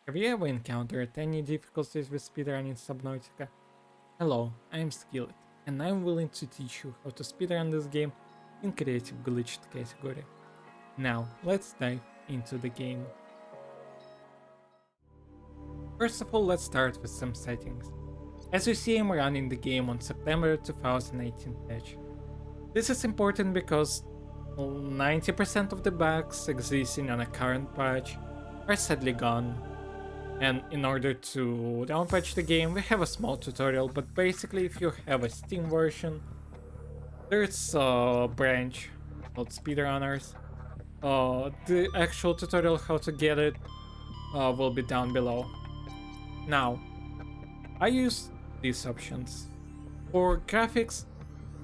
Have you ever encountered any difficulties with speedrunning Subnautica? Hello, I'm Skillet, and I'm willing to teach you how to speedrun this game in creative glitched category. Now, let's dive into the game. First of all, let's start with some settings. As you see, I'm running the game on September 2018 patch. This is important because 90% of the bugs existing on a current patch are sadly gone. And in order to downpatch the game, we have a small tutorial, but basically if you have a Steam version, there's a branch called Speedrunners. The actual tutorial how to get it will be down below. Now, I use these options. For graphics,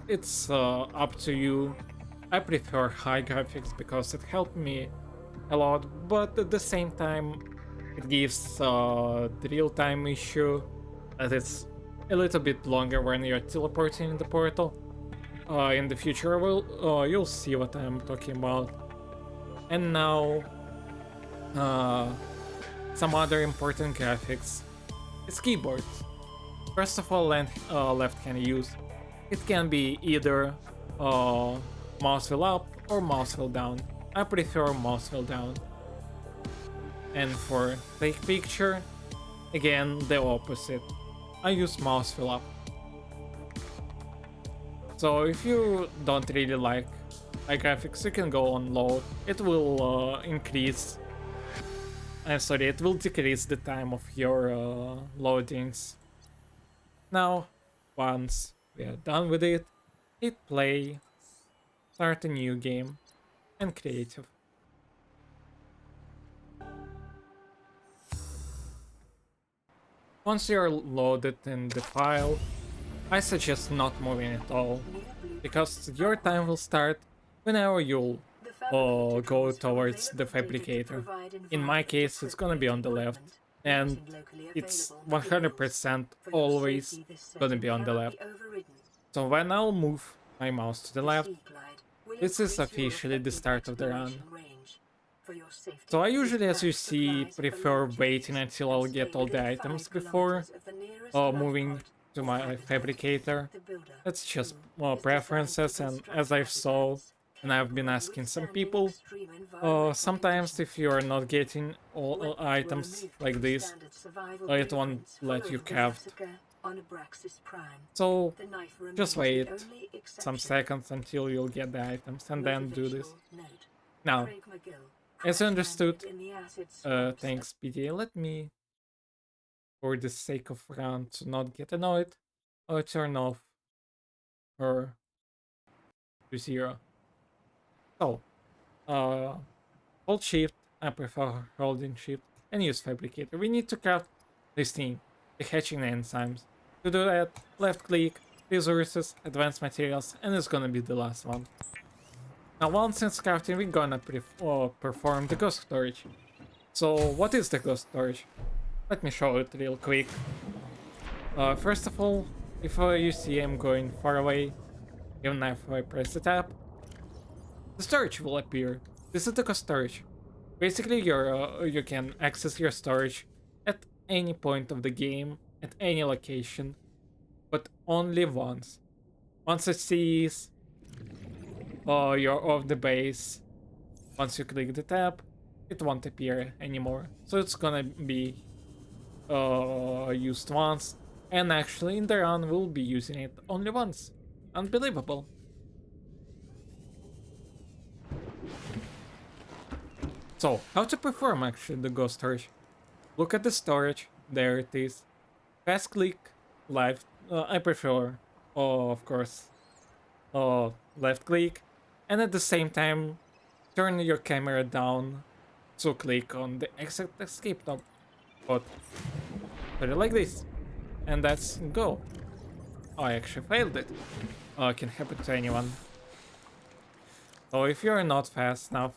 it's up to you. I prefer high graphics because it helped me a lot, but at the same time, it gives the real-time issue that it's a little bit longer when you're teleporting in the portal. In the future, you'll see what I'm talking about. And now, some other important graphics is keyboards. First of all, left hand use. It can be either mouse wheel up or mouse wheel down. I prefer mouse wheel down. And for take picture, again the opposite. I use mouse wheel up. So if you don't really like high graphics, you can go on low. It will increase. I'm sorry, it will decrease the time of your loadings. Now, once we are done with it, hit play, start a new game, and creative. Once you're loaded in the file, I suggest not moving at all, because your time will start whenever you'll go towards the fabricator. In my case, it's gonna be on the left, and it's 100% always gonna be on the left. So when I'll move my mouse to the left, this is officially the start of the run. So I usually, as you see, prefer waiting until I'll get all the items before moving to my fabricator. That's just preferences, and as I've saw and I've been asking some people, sometimes if you're not getting all items like this, it won't let you craft. So just wait some seconds until you'll get the items and then do this. Now, as I understood, thanks PTA, let me, for the sake of round to not get annoyed, turn off her to 0. So, hold shift, I prefer holding shift, and use fabricator. We need to craft this thing, the hatching enzymes. To do that, left click, resources, advanced materials, and it's gonna be the last one. Now once it's crafting, we're gonna perform the ghost storage. So what is the ghost storage? Let me show it real quick. First of all, if you see I'm going far away, even if I press the tab, the storage will appear. This is the ghost storage. Basically, you can access your storage at any point of the game, at any location, but only once. Once it sees you're off the base, once you click the tab, it won't appear anymore. So it's gonna be used once, and actually in the run we'll be using it only once. Unbelievable. So, how to perform actually the ghost storage? Look at the storage, there it is. Fast click, left, I prefer, of course, left click, and at the same time, turn your camera down to click on the exit escape knob. But put it like this, and that's go. I actually failed it. Can happen to anyone. So if you're not fast enough,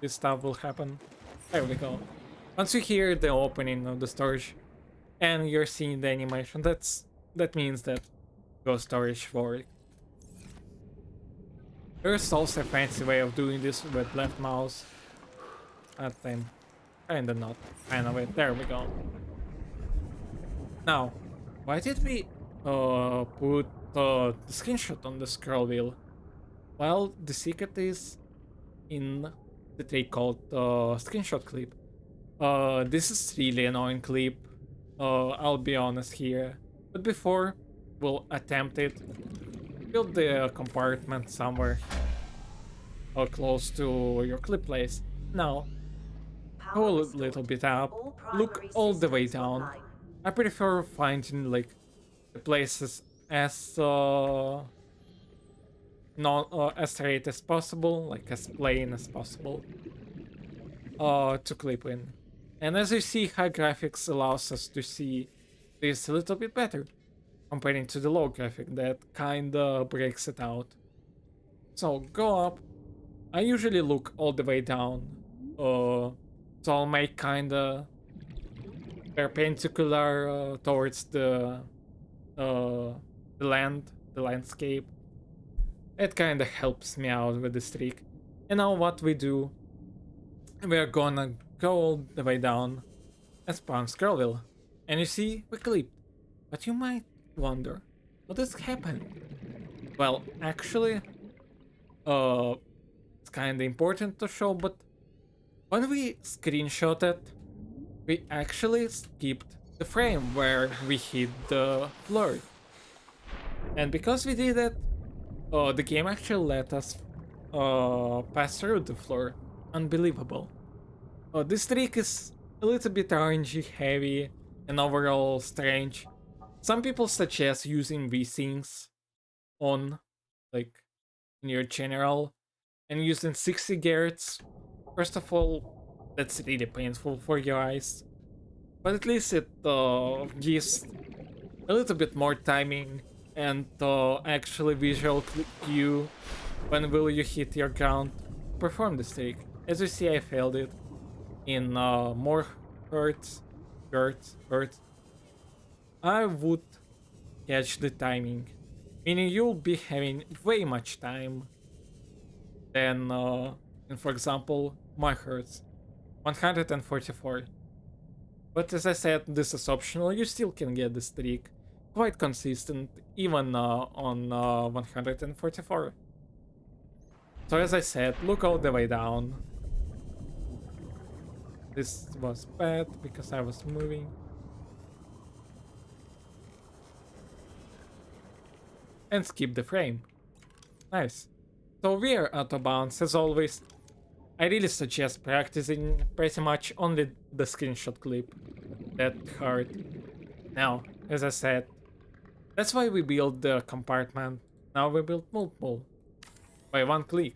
this stuff will happen. There we go. Once you hear the opening of the storage and you're seeing the animation, that means that ghost storage worked. There's also a fancy way of doing this with left mouse. That I'm Kinda not. Kind of it. There we go. Now, why did we put the screenshot on the scroll wheel? Well, the secret is in the trick called screenshot clip. This is really annoying clip. I'll be honest here. But before we'll attempt it, build the compartment somewhere close to your clip place. Now, go a little bit up, look all the way down. I prefer finding like the places as non as straight as possible, like as plain as possible, to clip in. And as you see, high graphics allows us to see this a little bit better, comparing to the low graphic that kinda breaks it out. So go up. I usually look all the way down, so I'll make kinda perpendicular towards the landscape. It kinda helps me out with the streak. And now what we do, we're gonna go all the way down and spawn scroll. And you see, we clipped. But you might wonder, what has happened? Well, actually, it's kinda important to show, but when we screenshotted, we actually skipped the frame where we hit the floor. And because we did that, the game actually let us pass through the floor. Unbelievable. This trick is a little bit RNG heavy and overall strange. Some people suggest using VSyncs on, like, in your general, and using 60 Hz. First of all, that's really painful for your eyes, but at least it gives a little bit more timing and actually visual cue when will you hit your ground to perform the trick. As you see, I failed it in more hertz. I would catch the timing, meaning you'll be having way much time than in, for example, my hertz, 144. But as I said, this is optional. You still can get the streak quite consistent even on 144. So as I said, look all the way down. This was bad because I was moving. And skip the frame. Nice. So we are out of bounds as always. I really suggest practicing pretty much only the screenshot clip. That hard. Now, as I said, that's why we build the compartment. Now we build multiple by one click.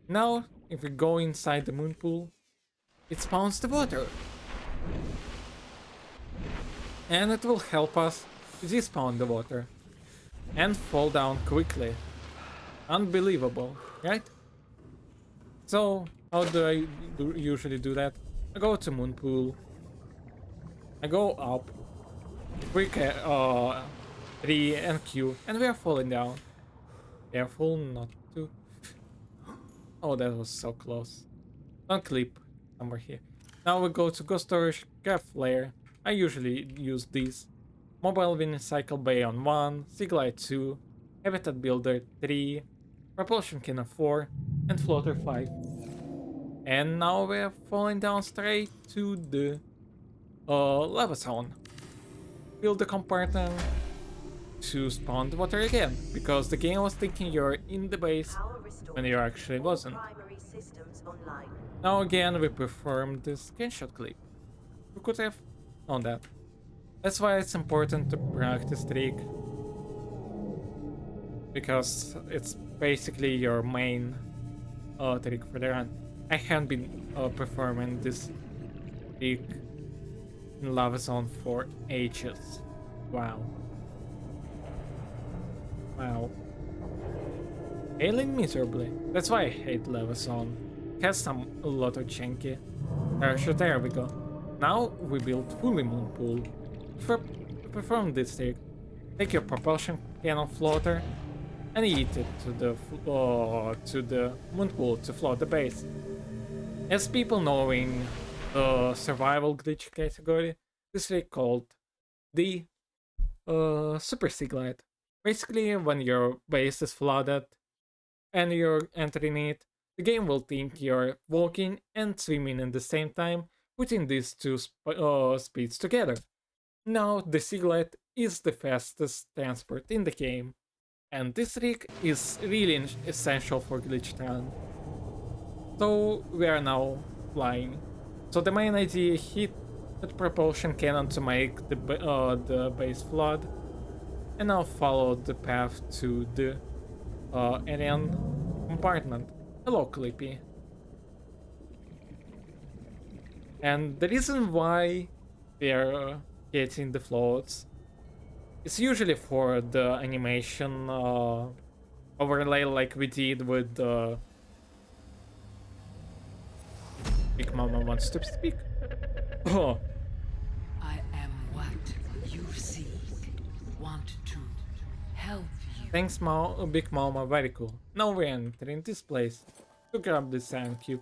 Now, if we go inside the moon pool, it spawns the water. And it will help us to despawn the water and fall down quickly. Unbelievable, right? So, how do I usually do that? I go to moon pool. I go up. Quick 3 and Q, and we are falling down. Careful not to. Oh, that was so close. Don't clip somewhere here. Now we go to Ghost Storage, Graph Layer. I usually use these. Mobile Wind Cycle Bay on 1, Siglite 2, Habitat Builder 3, Propulsion Cannon 4, and Floater 5. And now we're falling down straight to the lava zone. Build the compartment to spawn the water again, because the game was thinking you're in the base when you actually wasn't. Now again we performed the screenshot clip. We could have done that. That's why it's important to practice trick, because it's basically your main trick for the run. I haven't been performing this trick in Lava Zone for ages. Wow. Wow. Failing miserably. That's why I hate Lava Zone. It has a lot of janky. There we go. Now we build fully moon pool. To perform this trick, take your propulsion cannon floater and eat it to the moon pool to float the base. As people knowing the survival glitch category. This is called the super sea glide. Basically, when your base is flooded and you're entering it, the game will think you're walking and swimming at the same time, putting these two speeds together. Now, the sea glide is the fastest transport in the game, and this rig is really essential for glitch run. So we are now flying. So the main idea: hit the propulsion cannon to make the base flood, and now follow the path to the alien compartment. Hello, Clippy. And the reason why we are getting the floats is usually for the animation overlay, like we did with the Big Mama wants to speak. Oh, I am what you seek. Want to help you. thanks, Big Mama. Very cool. Now we're entering this place to grab the sand cube.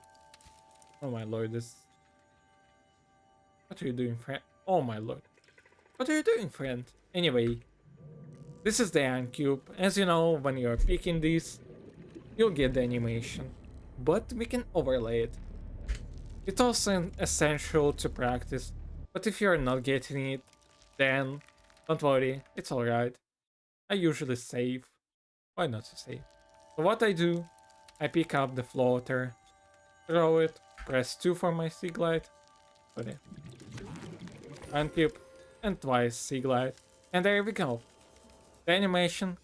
Oh my lord, this. What are you doing, friend? Oh my lord. What are you doing, friend? Anyway, this is the ant cube. As you know, when you're picking this, you'll get the animation. But we can overlay it. It's also essential to practice, but if you're not getting it, then don't worry, it's alright. I usually save. Why not to save? So what I do, I pick up the floater, throw it, press 2 for my sea glide, sorry, uncube, and twice sea glide, and there we go. The animation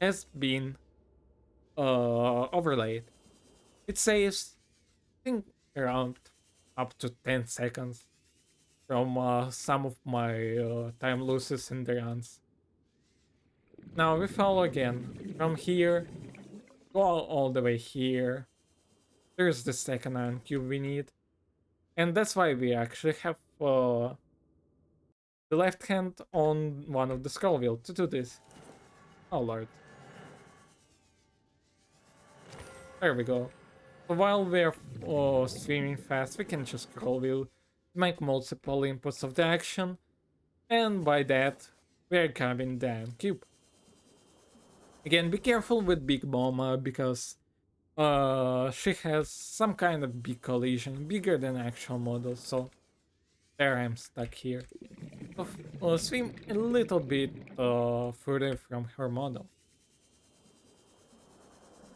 has been overlaid. It saves, I think, around up to 10 seconds from some of my time losses in the runs. Now we follow again. From here, go all the way here. There's the second iron cube we need. And that's why we actually have the left hand on one of the scroll wheel to do this. Oh lord. There we go. So while we're swimming fast, we can just scroll wheel, make multiple inputs of the action, and by that, we're grabbing the iron cube. Again, be careful with Big Mama because she has some kind of big collision, bigger than actual model, so there I'm stuck here. So, swim a little bit further from her model.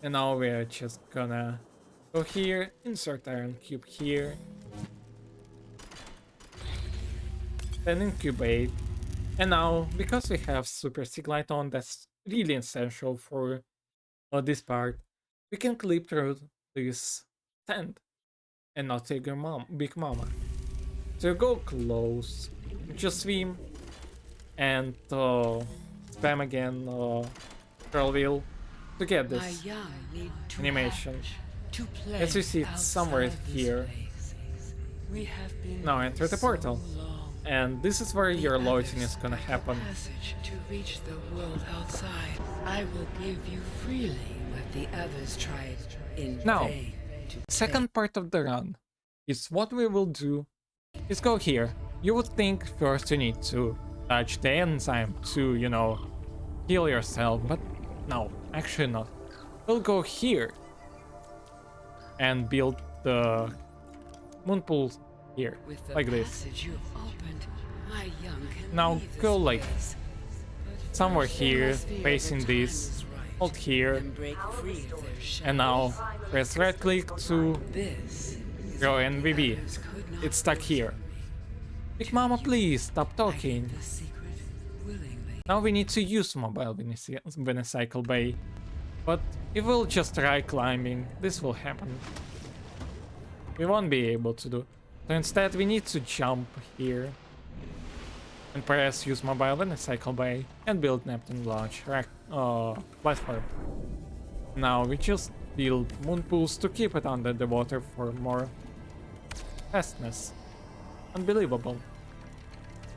And now we're just gonna go here, insert iron cube here, then incubate. And now, because we have Super Siglite on, that's really essential for this part, we can clip through this tent and not take your Big Mama. So go close, just swim, and spam again curl wheel to get this animation. As you see, it's somewhere here. Now enter the portal. And this is where your loitering is gonna happen. To reach the world outside, I will give you freely what the others tried in now, vain to second part of the run is what we will do is go here. You would think first you need to touch the enzyme to, you know, heal yourself, but no, actually not. We'll go here and build the moon pool here, With the like this. passage you have opened, my young can Now leave this go like place. But somewhere first they here, must feel facing the time this, is right hold here, and break free of their shackles. and now press right click to This is go what the NVB. others could not It's stuck force here. from me. Big Mama, please stop I gave talking. the secret willingly. Now we need to use mobile Venicycle Bay. But if we'll just try climbing, this will happen. We won't be able to do. So instead we need to jump here. And press use mobile Venicycle Bay and build Neptune launch platform. Now we just build moon pools to keep it under the water for more fastness. Unbelievable.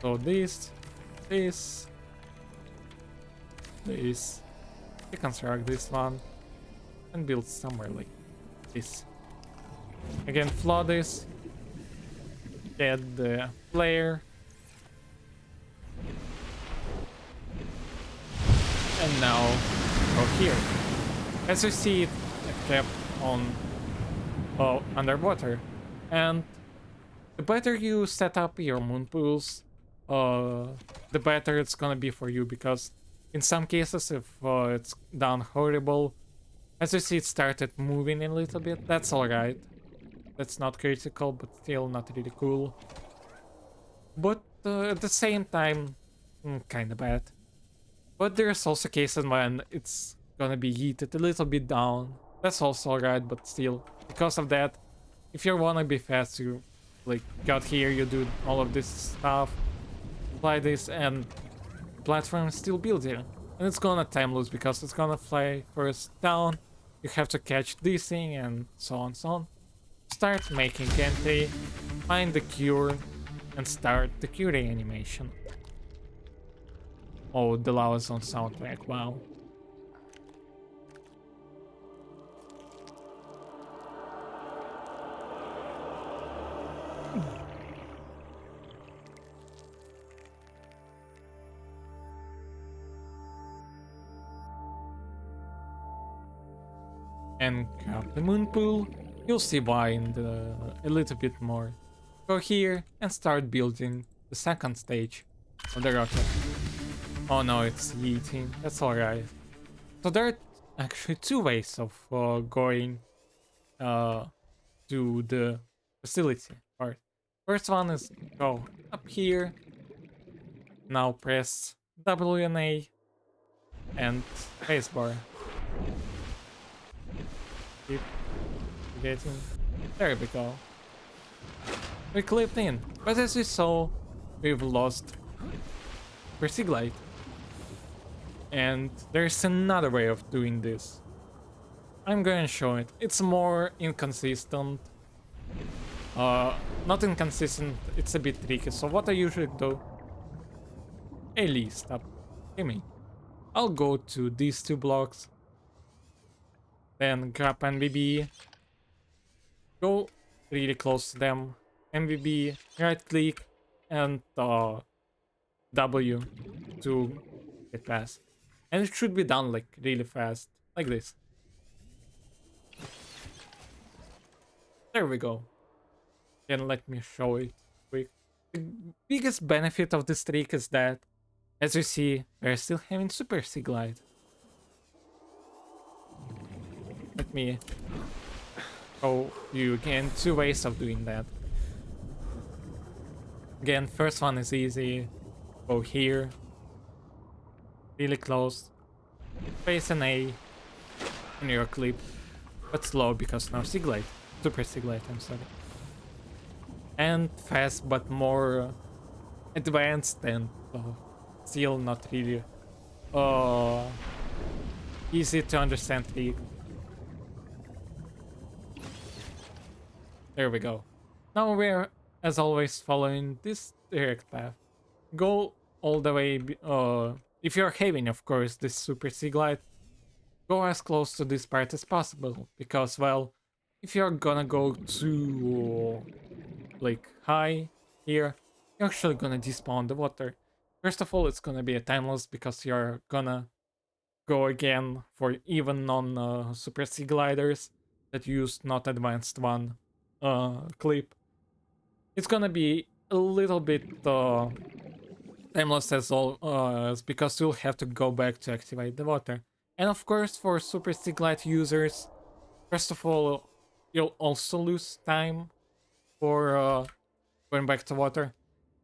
So this, deconstruct this one and build somewhere like this. Again, flood this get the flare, and now go here. As you see, it kept on underwater, and the better you set up your moon pools, the better it's gonna be for you, because in some cases, if it's done horrible, as you see, it started moving a little bit. That's alright. That's not critical, but still not really cool. But at the same time, kinda bad. But there's also cases when it's gonna be heated a little bit down. That's also alright, but still, because of that, if you wanna be fast, you like got here, you do all of this stuff, apply this, and the platform is still building. And it's gonna time lose because it's gonna fly first down. You have to catch this thing and so on, so on. Start making entry, find the cure, and start the curing animation. Oh, the lava zone soundtrack, wow. And grab the moon pool. You'll see why in a little bit more. Go here and start building the second stage of the rocket. Oh no, it's eating. That's alright. So there are actually two ways of going uh, to the facility part. First one is go up here. Now press W and A and spacebar. Keep getting. There we go. We clipped in, but as you saw, we've lost Persiglite. And there's another way of doing this. I'm going to show it. It's more inconsistent. Not inconsistent, it's a bit tricky. So what I usually do... Ellie, stop. Gimme. I'll go to these two blocks. Then grab NVB. Go really close to them. NVB, right click, and W to get past. And it should be done like really fast. Like this. There we go. Then let me show it quick. The biggest benefit of this trick is that, as you see, we're still having Super Sea Glide. Let me show you again two ways of doing that. Again, first one is easy. Go here. Really close. Space an A. And you're clipped. But slow because now Sea Glide. Super Sea Glide, I'm sorry. And fast but more advanced and still not really easy to understand trick. There we go. Now we're, as always, following this direct path. Go all the way, if you're having, of course, this Super Sea Glide, go as close to this part as possible, because, well, if you're gonna go too, like, high here, you're actually gonna despawn the water. First of all, it's gonna be a time loss because you're gonna go again for even non Super Sea Gliders that use not advanced one clip. It's gonna be a little bit timeless as all, because you'll have to go back to activate the water. And of course, for Super Sea Glide users, first of all, you'll also lose time for going back to water,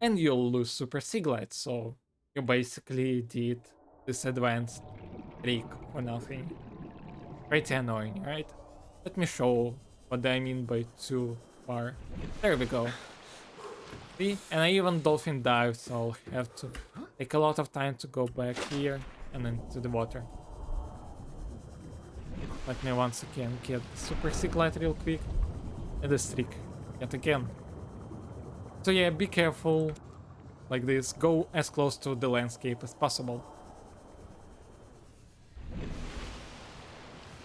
and you'll lose Super Sea Glide, so you basically did this advanced trick for nothing. Pretty annoying, right? Let me show what I mean by too far. There we go. See? And I even dolphin dive, so I'll have to take a lot of time to go back here and then to the water. Let me once again get Super Sea Glide real quick. And this trick yet again. So yeah, be careful. Like this, go as close to the landscape as possible.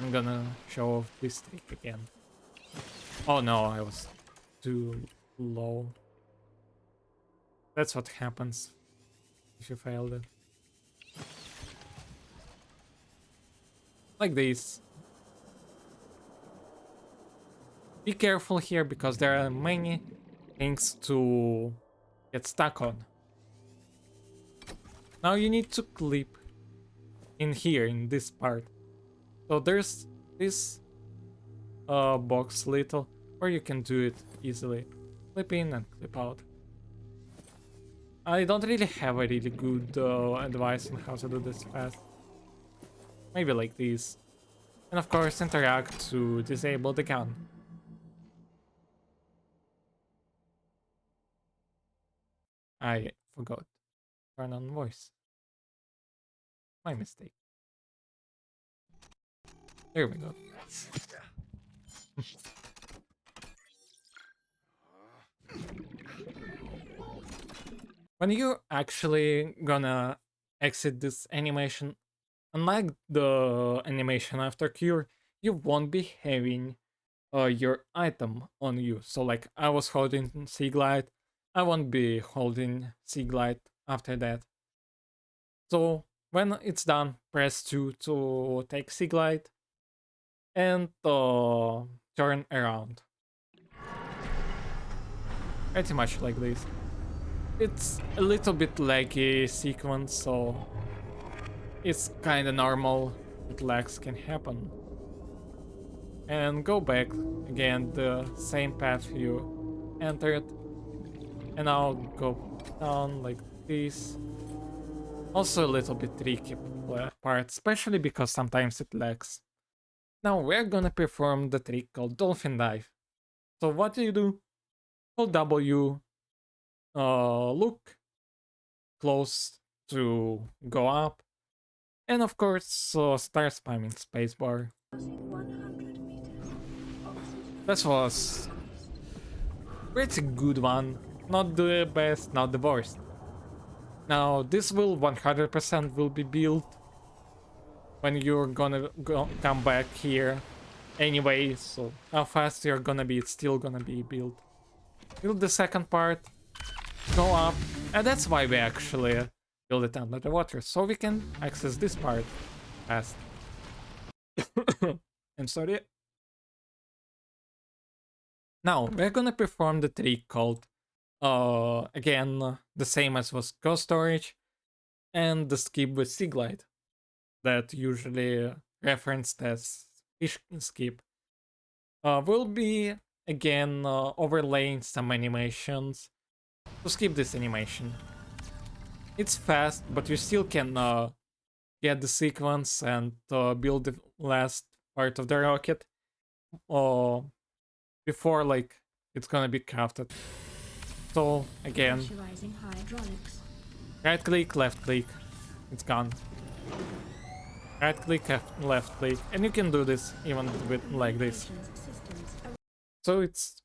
I'm gonna show off this trick again. Oh no, I was too low. That's what happens if you failed it. Like this. Be careful here because there are many things to get stuck on. Now you need to clip in here, in this part. So there's this box little where you can do it easily. Clip in and clip out. I don't really have a really good advice on how to do this fast. Maybe like this. And of course interact to disable the gun. I forgot. Turn on voice. My mistake. There we go. When you're actually gonna exit this animation, unlike the animation after cure, you won't be having your item on you. So like I was holding Seaglide, I won't be holding Seaglide after that. So when it's done, press 2 to take Seaglide and turn around. Pretty much like this. It's a little bit laggy sequence, so it's kinda normal that lags can happen. And go back again, the same path you entered. And now go down like this. Also a little bit tricky part, especially because sometimes it lags. Now we're gonna perform the trick called Dolphin Dive. So what do? Hold W, look close to go up, and of course start spamming spacebar. This was pretty good one, not the best, not the worst. Now this will 100% will be built when you're gonna come back here anyway, so how fast you're gonna be, it's still gonna be built. Build the second part, go up, and that's why we actually build it under the water, so we can access this part fast. I'm sorry. Now we're gonna perform the trick called again the same as was Ghost Storage and the skip with Seaglide that usually referenced as fish skip. We'll be again overlaying some animations to skip this animation. It's fast, but you still can get the sequence and build the last part of the rocket before like it's gonna be crafted. So again, right click, left click, it's gone. Right click, left click, and you can do this even with like this. So it's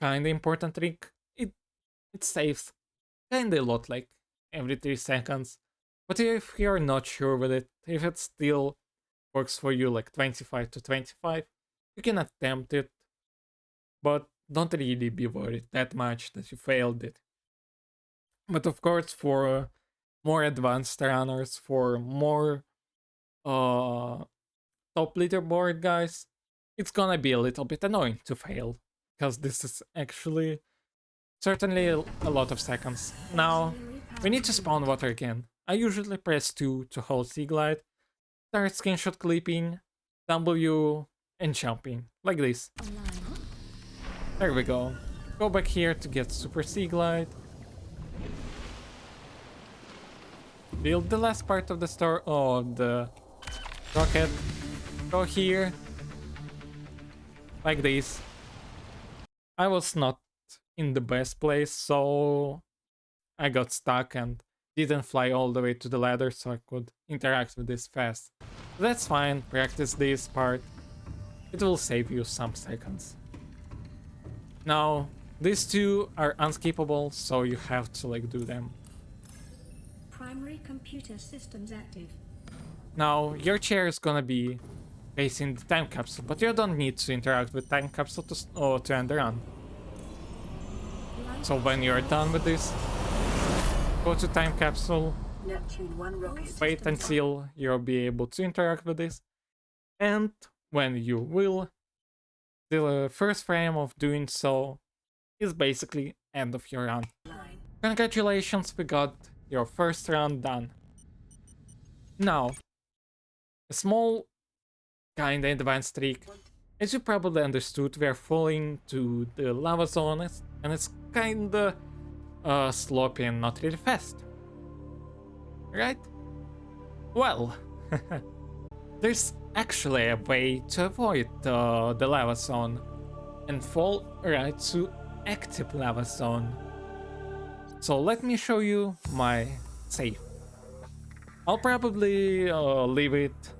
kinda important trick. It saves kinda a lot, like every 3 seconds. But if you're not sure with it, if it still works for you like 25 to 25, you can attempt it. But don't really be worried that much that you failed it. But of course, for more advanced runners, for more top leaderboard guys, it's gonna be a little bit annoying to fail, because this is actually certainly a lot of seconds. Now, we need to spawn water again. I usually press 2 to hold Seaglide, start screenshot clipping, W, and jumping, like this. There we go. Go back here to get Super Seaglide. Build the last part of the store, the rocket. Go here. Like this. I was not in the best place, so I got stuck and didn't fly all the way to the ladder so I could interact with this fast. That's fine, practice this part. It will save you some seconds. Now, these two are unskippable, so you have to like do them. Primary computer systems active. Now, your chair is gonna be facing the time capsule, but you don't need to interact with time capsule to end the run. So when you're done with this, go to time capsule, Neptune 1 rocket wait systems until you'll be able to interact with this, and when you will, the first frame of doing so is basically end of your run. online. Congratulations, we got your first run done. Now, a small kinda advanced trick. As you probably understood, we are falling to the lava zone and it's kinda sloppy and not really fast. Right? Well, there's actually a way to avoid the lava zone and fall right to active lava zone. So let me show you my save. I'll probably leave it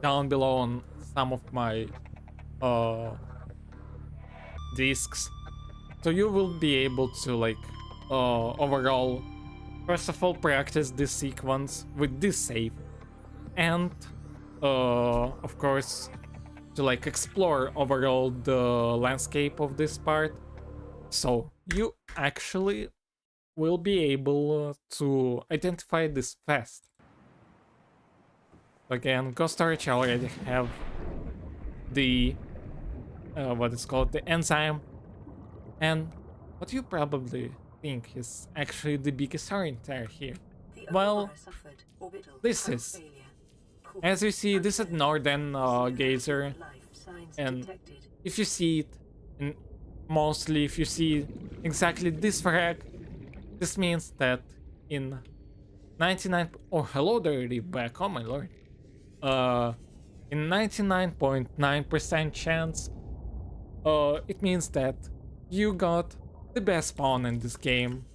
down below on some of my discs, so you will be able to like overall, first of all, practice this sequence with this save, and of course to like explore overall the landscape of this part, so you actually will be able to identify this fast. Again, Ghost Storage I already have the what is called the enzyme, and what you probably think is actually the biggest orienteer here. The Well, Aurora suffered orbital this tank is, failure. as you see, this is northern geyser, Life signs and detected. if you see it, and mostly if you see exactly this frag, this means that in 99, oh hello there, Reef back, oh my lord, in 99.9% chance, it means that you got the best spawn in this game.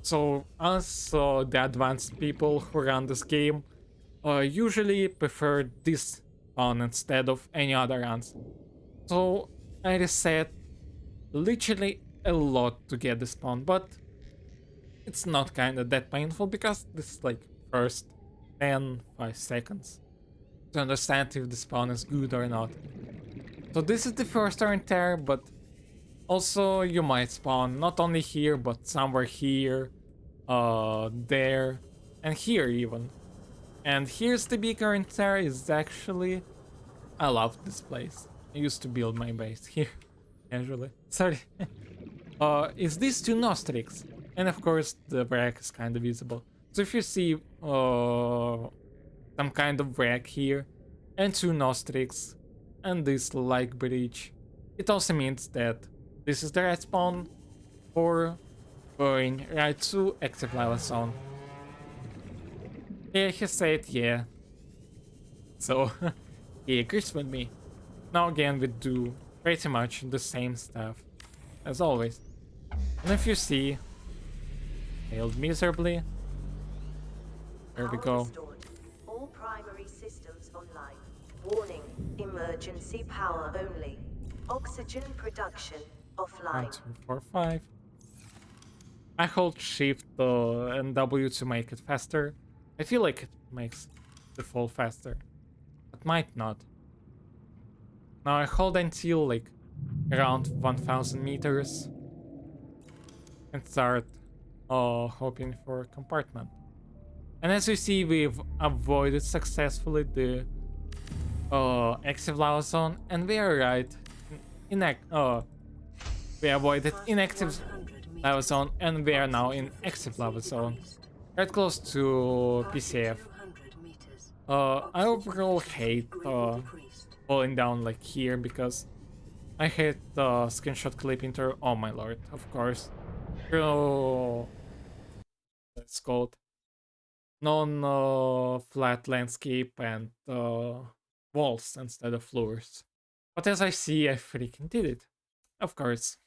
So us, the advanced people who run this game, usually prefer this spawn instead of any other runs. So I reset literally a lot to get the spawn, but it's not kinda that painful because this is like first 5 seconds to understand if the spawn is good or not. So this is the first turn there, but also you might spawn not only here, but somewhere here, there, and here even. And here's the bigger entire is actually, I love this place. I used to build my base here, casually. Sorry. Is these two Nostrix, and of course the wreck is kind of visible. So if you see some kind of wreck here, and two Nostrix, and this like bridge, it also means that this is the right spawn for going right to active lava zone. Yeah, he said yeah. So he agrees with me. Now again we do pretty much the same stuff as always. And if you see, failed miserably. There we go. Restored. All primary systems online. Warning, emergency power only. Oxygen production offline. 1, 2, 4, 5. I hold shift and W to make it faster. I feel like it makes the fall faster, but might not. Now I hold until like around 1000 meters and start hoping for a compartment. And as you see, we've avoided successfully the active lava zone, and we are right we avoided inactive lava zone, and we are now in active lava zone, right close to PCF. I overall hate falling down like here because I hate the screenshot clip into, oh my lord, of course, through it's called non-flat landscape and walls instead of floors. But as I see, I freaking did it, of course.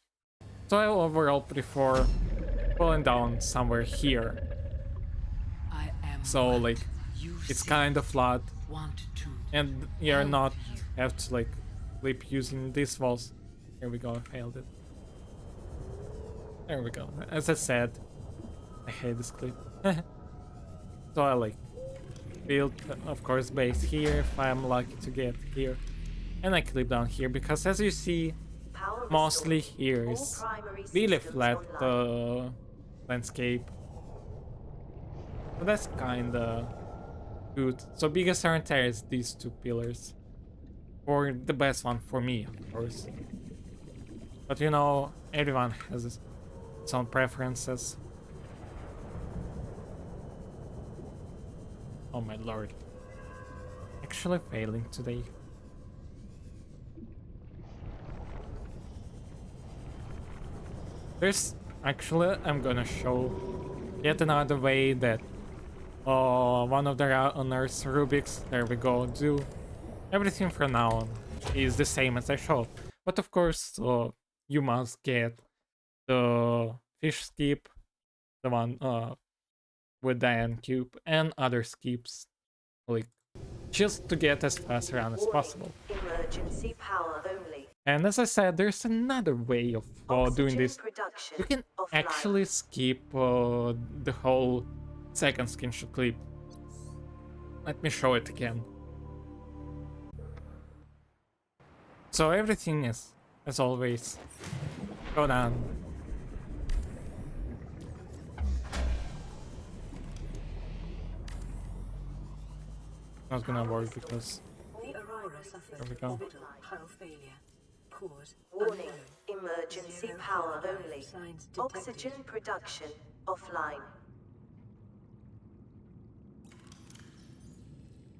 So I overall prefer falling down somewhere here. I am So what like you it's seek, kind of flat, want to and you're help not you. have to like keep using these walls. Here we go, I failed it. There we go. As I said, I hate this clip. So I like build, of course, base here if I'm lucky to get here, and I clip down here because as you see, Power mostly restored. here All is primary really systems flat online. landscape. But that's kinda good. So biggest answer is these two pillars. Or the best one for me, of course. But you know, everyone has its own preferences. Oh my lord. Actually failing today. There's actually, I'm gonna show yet another way that one of the runners, Rubik's, there we go, do everything from now on is the same as I showed. But of course, you must get the fish skip, the one with the end cube, and other skips, like just to get as fast around as possible. Emergency power only. And as I said, there's another way of doing this. Production You can offline. actually skip the whole second screenshot clip. Let me show it again. So everything is, as always, go down. Not gonna work because The Aurora suffered there we go. orbital hull failure. Cause Warning, unknown. emergency Zero power vital only. signs detected. Oxygen production offline.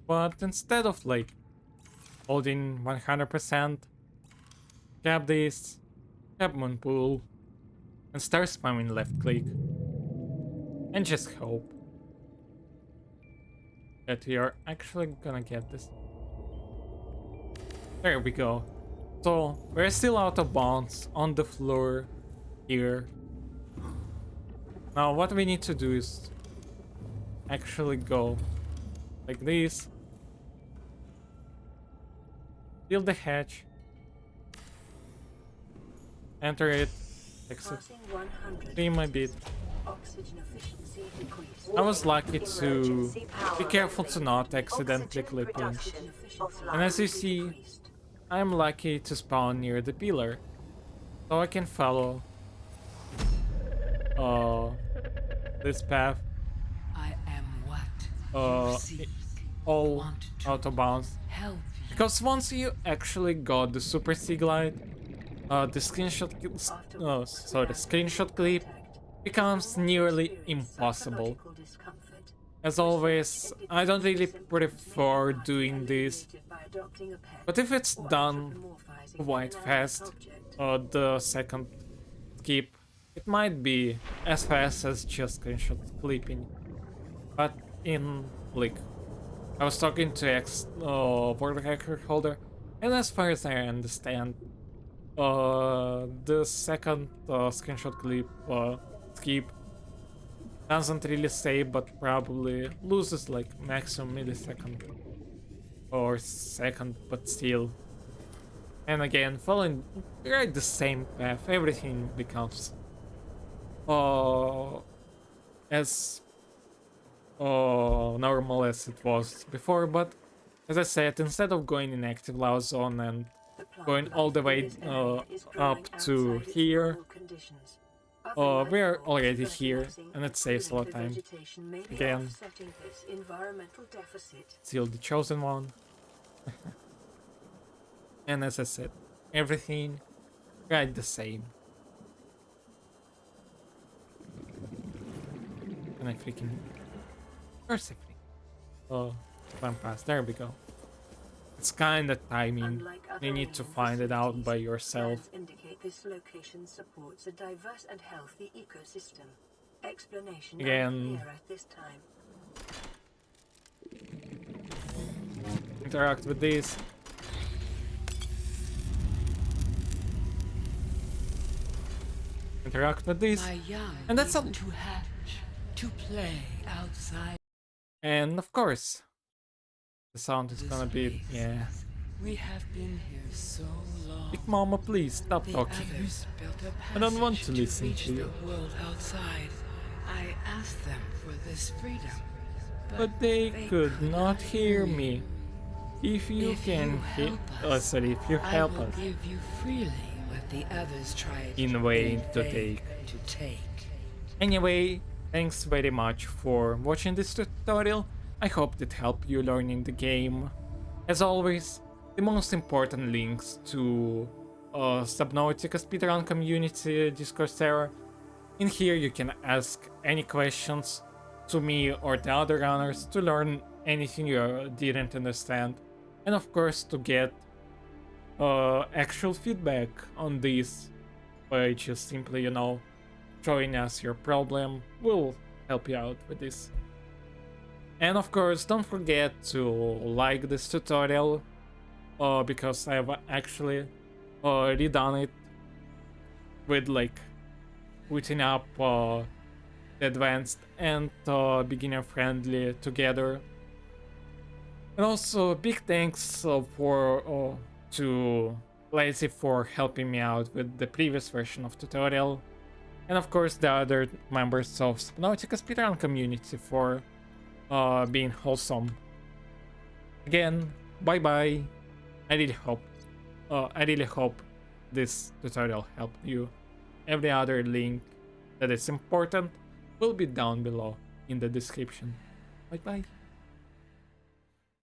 But instead of like holding 100%, grab this, grab Moonpool, and start spamming left click. And just hope that we are actually gonna get this. There we go. So we're still out of bounds on the floor here. Now what we need to do is actually go like this. Seal the hatch. Enter it. Exit. Passing 100. Trim a bit. Oxygen efficiency decreased. I was lucky to Emergency power be careful only. to not accidentally Oxygen clip in. production offline. And as you see, Decreased. I'm lucky to spawn near the pillar, so I can follow this path I am what Uh, you seek. all Want to out of bounds. help you. Because once you actually got the super sea glide, the screenshot clip becomes nearly impossible. Pathological discomfort. As always, I don't really prefer doing this, but if it's done quite fast, the second skip, it might be as fast as just screenshot clipping. But in like, I was talking to world record holder, and as far as I understand, the second screenshot clip skip doesn't really save, but probably loses like maximum millisecond or second, but still. And again, following right the same path, everything becomes as normal as it was before. But as I said, instead of going in active loud zone and going all the way up to here, we are already here, and it saves a lot of time. Again, still the chosen one. And as I said, everything right the same. And I freaking perfectly run past. There we go. It's kinda timing. You need to find it out by yourself. Indicate this location supports a diverse and healthy ecosystem. Explanation Again. unclear at this time. Interact with this. Interact with this. My young And that's need all. to hatch, to play outside And of course, the sound is this gonna be, place. yeah. We have been here so long. Big Mama, please stop The talking. others built a I don't want passage to listen reach to you. the world outside. I asked them for this freedom, But they could not hear me. If you If can you hear, help us, sorry, if you I help will us give you freely what the others tried in a way to in vain take. to take. Anyway, Thanks very much for watching this tutorial. I hope it helped you learning the game. As always, the most important links to Subnautica speedrun community Discord server. In here you can ask any questions to me or the other runners to learn anything you didn't understand, and of course to get actual feedback on this, which is simply, showing us your problem will help you out with this. And of course, don't forget to like this tutorial, because I have actually redone it with putting up the advanced and beginner friendly together. And also big thanks to Lazy for helping me out with the previous version of tutorial, and of course the other members of Subnautica speedrun community for being wholesome. Again, bye bye. I really hope this tutorial helped you. Every other link that is important will be down below in the description. Bye bye.